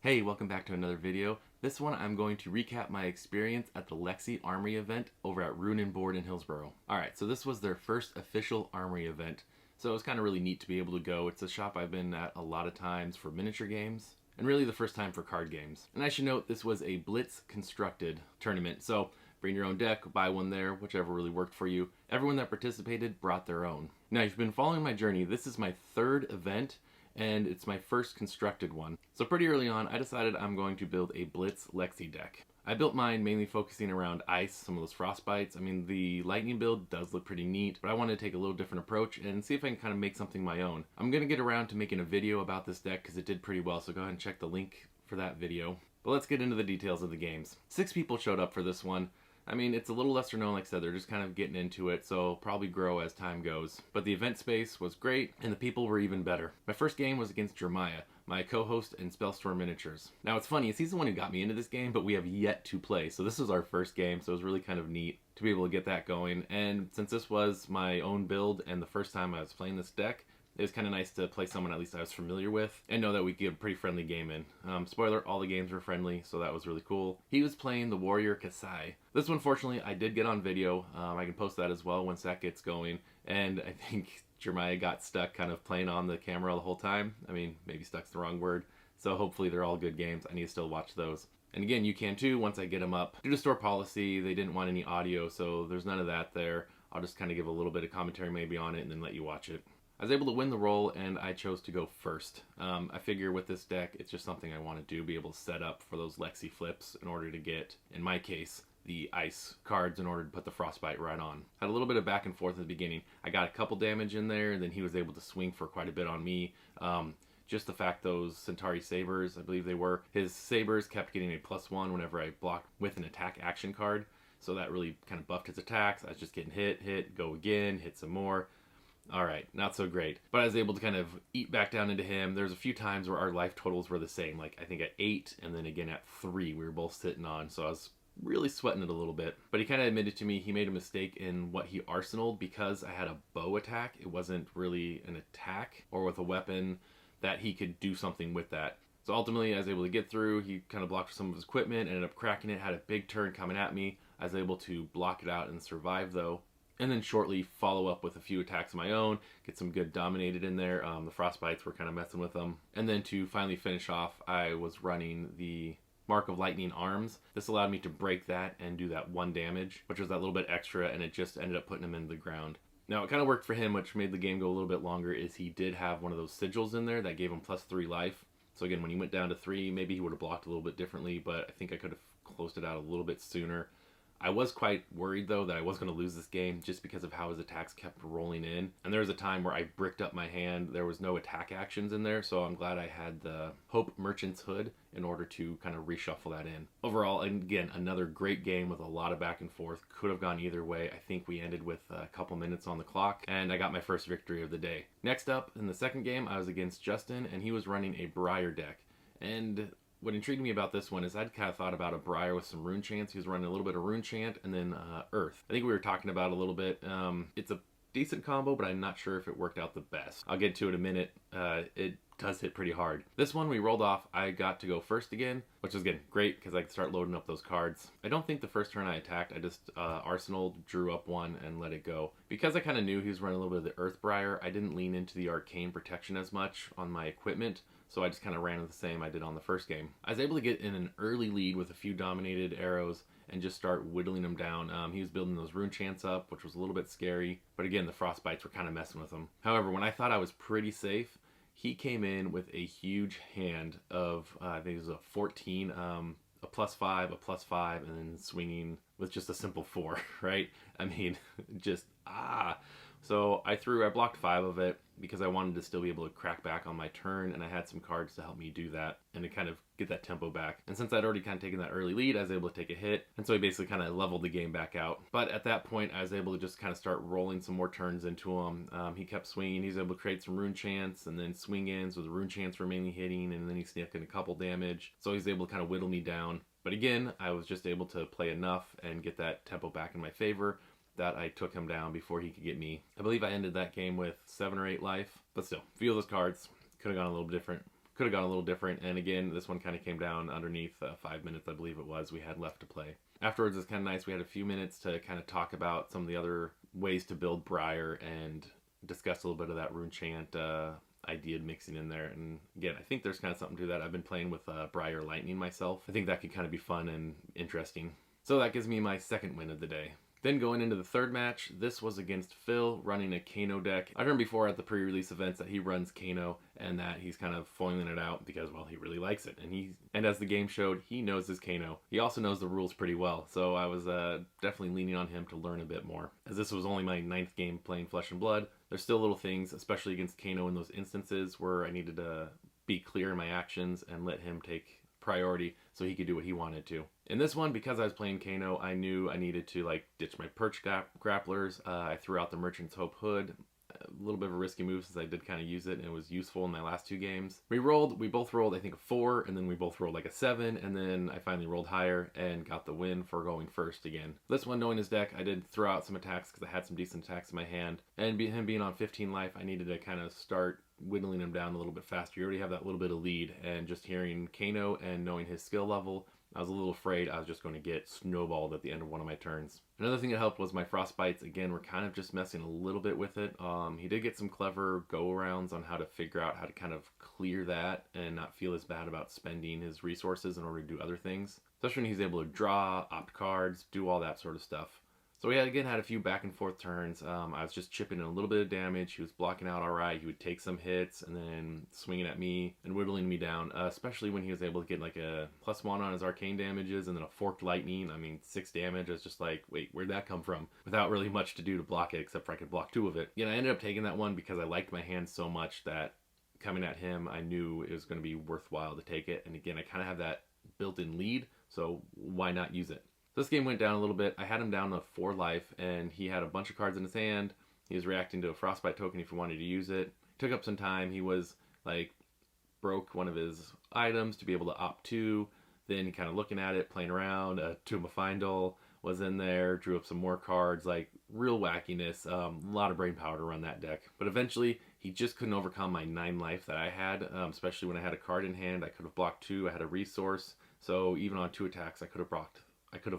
Hey, welcome back to another video. This one I'm going to recap my experience at the Lexi Armory event over at Rune in Hillsboro. Alright, so this was their first official Armory event, so it was kind of really neat to be able to go. It's a shop I've been at a lot of times for miniature games, and really the first time for card games. And I should note, this was a Blitz constructed tournament, so bring your own deck, buy one there, whichever really worked for you. Everyone that participated brought their own. Now, if you've been following my journey, this is my third event, and it's my first constructed one. So pretty early on, I decided I'm going to build a Blitz Lexi deck. I built mine mainly focusing around ice, some of those frostbites. I mean, the lightning build does look pretty neat, but I wanted to take a little different approach and see if I can kind of make something my own. I'm gonna get around to making a video about this deck because it did pretty well, so go ahead and check the link for that video. But let's get into the details of the games. 6 people showed up for this one. I mean, it's a little lesser known, like I said, they're just kind of getting into it, so it'll probably grow as time goes. But the event space was great, and the people were even better. My first game was against Jeremiah, my co-host in Spellstorm Miniatures. Now, it's funny, he's the one who got me into this game, but we have yet to play, so this was our first game, so it was really kind of neat to be able to get that going. And since this was my own build, and the first time I was playing this deck, it was kind of nice to play someone at least I was familiar with and know that we could get a pretty friendly game in. Spoiler, all the games were friendly, so that was really cool. He was playing the Warrior Kasai. This one, fortunately, I did get on video. I can post that as well once that gets going. And I think Jeremiah got stuck kind of playing on the camera the whole time. I mean, maybe stuck's the wrong word. So hopefully they're all good games. I need to still watch those. And again, you can too once I get them up. Due to store policy, they didn't want any audio, so there's none of that there. I'll just kind of give a little bit of commentary maybe on it and then let you watch it. I was able to win the roll, and I chose to go first. I figure with this deck, it's just something I want to do, be able to set up for those Lexi flips in order to get, in my case, the ice cards in order to put the frostbite right on. Had a little bit of back and forth at the beginning. I got a couple damage in there, and then he was able to swing for quite a bit on me. Just the fact those Centauri Sabers, I believe they were, his Sabers kept getting a +1 whenever I blocked with an attack action card, so that really kind of buffed his attacks. I was just getting hit, go again, hit some more. Alright, not so great. But I was able to kind of eat back down into him. There's a few times where our life totals were the same, like I think at 8 and then again at 3 we were both sitting on, so I was really sweating it a little bit. But he kind of admitted to me he made a mistake in what he arsenaled because I had a bow attack. It wasn't really an attack or with a weapon that he could do something with that. So ultimately I was able to get through. He kind of blocked some of his equipment, ended up cracking it, had a big turn coming at me. I was able to block it out and survive though. And then shortly follow up with a few attacks of my own, get some good dominated in there. The frostbites were kind of messing with them. And then to finally finish off, I was running the Mark of Lightning arms. This allowed me to break that and do that 1 damage, which was that little bit extra, and it just ended up putting him into the ground. Now, it kind of worked for him, which made the game go a little bit longer, is he did have one of those sigils in there that gave him +3 life. So again, when he went down to 3, maybe he would have blocked a little bit differently, but I think I could have closed it out a little bit sooner. I was quite worried though that I was going to lose this game just because of how his attacks kept rolling in. And there was a time where I bricked up my hand. There was no attack actions in there, so I'm glad I had the Hope Merchant's Hood in order to kind of reshuffle that in. Overall, again, another great game with a lot of back and forth. Could have gone either way. I think we ended with a couple minutes on the clock, and I got my first victory of the day. Next up, in the second game, I was against Justin, and he was running a Briar deck. And what intrigued me about this one is I'd kind of thought about a Briar with some Rune Chants. He was running a little bit of Rune Chant and then Earth. I think we were talking about it a little bit. It's a decent combo, but I'm not sure if it worked out the best. I'll get to it in a minute. It does hit pretty hard. This one we rolled off. I got to go first again, which was again great because I could start loading up those cards. I don't think the first turn I attacked, I just arsenaled, drew up 1, and let it go. Because I kind of knew he was running a little bit of the Earth Briar, I didn't lean into the arcane protection as much on my equipment, so I just kind of ran with the same I did on the first game. I was able to get in an early lead with a few dominated arrows and just start whittling him down. He was building those Rune Chants up, which was a little bit scary, but again, the frostbites were kind of messing with him. However, when I thought I was pretty safe, he came in with a huge hand of, I think it was a 14, a +5, a +5, and then swinging with just a simple 4, right? I mean, just, So I blocked 5 of it because I wanted to still be able to crack back on my turn, and I had some cards to help me do that and to kind of get that tempo back. And since I'd already kind of taken that early lead, I was able to take a hit, and so he basically kind of leveled the game back out. But at that point, I was able to just kind of start rolling some more turns into him. He kept swinging. He was able to create some Rune Chants and then swing in, so the Rune Chants were mainly hitting, and then he snuck in a couple damage. So he was able to kind of whittle me down. But again, I was just able to play enough and get that tempo back in my favor that I took him down before he could get me. I believe I ended that game with 7 or 8 life, but still, a few of those cards could have gone a little different. Could have gone a little different, and again, this one kind of came down underneath 5 minutes, I believe it was, we had left to play. Afterwards, it's kind of nice. We had a few minutes to kind of talk about some of the other ways to build Briar and discuss a little bit of that rune chant idea mixing in there. And again, I think there's kind of something to that. I've been playing with Briar Lightning myself. I think that could kind of be fun and interesting. So that gives me my second win of the day. Then going into the third match, this was against Phil running a Kano deck. I learned before at the pre-release events that he runs Kano and that he's kind of foiling it out because, well, he really likes it. And as the game showed, he knows his Kano. He also knows the rules pretty well, so I was definitely leaning on him to learn a bit more. As this was only my 9th game playing Flesh and Blood, there's still little things, especially against Kano in those instances where I needed to be clear in my actions and let him take priority so he could do what he wanted to. In this one, because I was playing Kano, I knew I needed to ditch my perch grapplers. I threw out the Merchant's Hope Hood. A little bit of a risky move since I did kind of use it and it was useful in my last 2 games. We both rolled I think a 4, and then we both rolled like a 7, and then I finally rolled higher and got the win for going first again. This one, knowing his deck, I did throw out some attacks because I had some decent attacks in my hand, and him being on 15 life, I needed to kind of start whittling him down a little bit faster. You already have that little bit of lead, and just hearing Kano and knowing his skill level, I was a little afraid I was just going to get snowballed at the end of one of my turns. Another thing that helped was my Frostbites. Again, we're kind of just messing a little bit with it. He did get some clever go-arounds on how to figure out how to kind of clear that and not feel as bad about spending his resources in order to do other things. Especially when he's able to draw, opt cards, do all that sort of stuff. So we had a few back and forth turns. I was just chipping in a little bit of damage. He was blocking out all right. He would take some hits and then swinging at me and whittling me down, especially when he was able to get like a +1 on his arcane damages and then a forked lightning. I mean, 6 damage. I was just like, wait, where'd that come from? Without really much to do to block it, except for I could block 2 of it. I ended up taking that one because I liked my hand so much that coming at him, I knew it was going to be worthwhile to take it. And again, I kind of have that built-in lead, so why not use it? This game went down a little bit. I had him down to 4 life, and he had a bunch of cards in his hand. He was reacting to a Frostbite token if he wanted to use it. Took up some time. He was, broke one of his items to be able to opt 2. Then kind of looking at it, playing around. Tomb of Findle was in there. Drew up some more cards. Real wackiness. A lot of brain power to run that deck. But eventually, he just couldn't overcome my 9 life that I had, especially when I had a card in hand. I could have blocked 2. I had a resource. So even on 2 attacks, I could have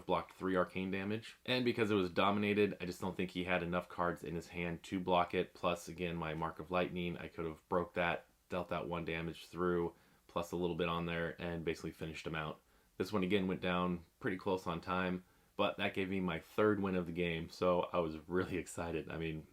blocked 3 arcane damage. And because it was dominated, I just don't think he had enough cards in his hand to block it. Plus, again, my Mark of Lightning, I could have broke that, dealt that 1 damage through, plus a little bit on there, and basically finished him out. This one, again, went down pretty close on time, but that gave me my 3rd win of the game, so I was really excited. I mean,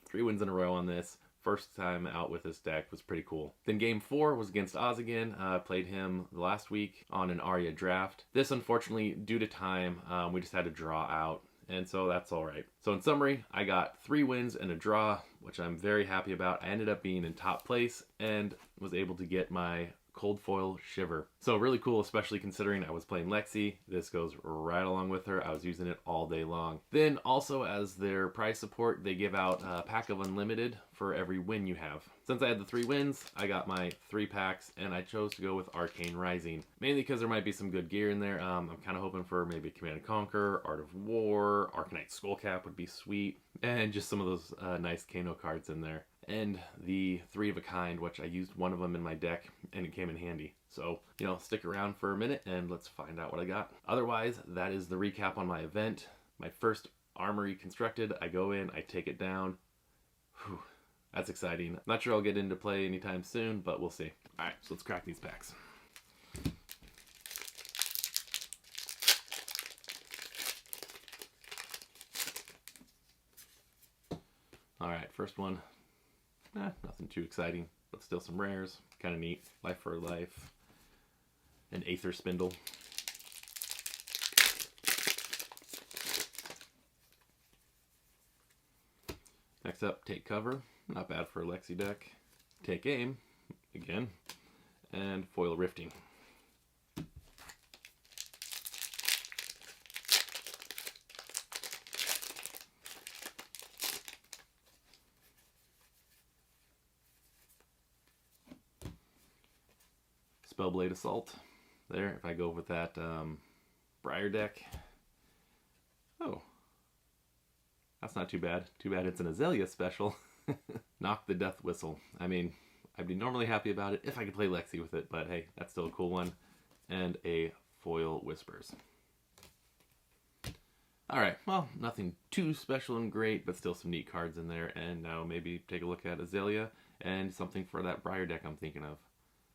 3 wins in a row on this. First time out with this deck was pretty cool. Then game 4 was against Oz again. Played him last week on an Arya draft. This, unfortunately, due to time, we just had to draw out, and so that's all right. So in summary, I got 3 wins and a draw, which I'm very happy about. I ended up being in top place and was able to get my cold foil Shiver. So really cool, especially considering I was playing Lexi. This goes right along with her. I was using it all day long. Then also, as their prize support, they give out a pack of Unlimited for every win you have. Since I had the 3 wins, I got my 3 packs, and I chose to go with Arcane Rising. Mainly because there might be some good gear in there. I'm kind of hoping for maybe Command & Conquer, Art of War, Arcanite Skullcap would be sweet, and just some of those nice Kano cards in there. And the 3 of a kind, which I used 1 of them in my deck, and it came in handy. So, stick around for a minute, and let's find out what I got. Otherwise, that is the recap on my event. My first Armory constructed. I go in, I take it down. Whew. That's exciting. Not sure I'll get into play anytime soon, but we'll see. Alright, so let's crack these packs. Alright, first one. Nothing too exciting, but still some rares. Kind of neat. Life for Life. An Aether Spindle. Next up, Take Cover. Not bad for a Lexi deck. Take Aim. Again. And Foil Rifting. Spellblade Assault. There, if I go with that Briar deck. Oh. That's not too bad. Too bad it's an Azalea special. Knock the Death Whistle. I mean, I'd be normally happy about it if I could play Lexi with it, but hey, that's still a cool one. And a foil Whispers. Alright, well, nothing too special and great, but still some neat cards in there. And now maybe take a look at Azalea and something for that Briar deck I'm thinking of.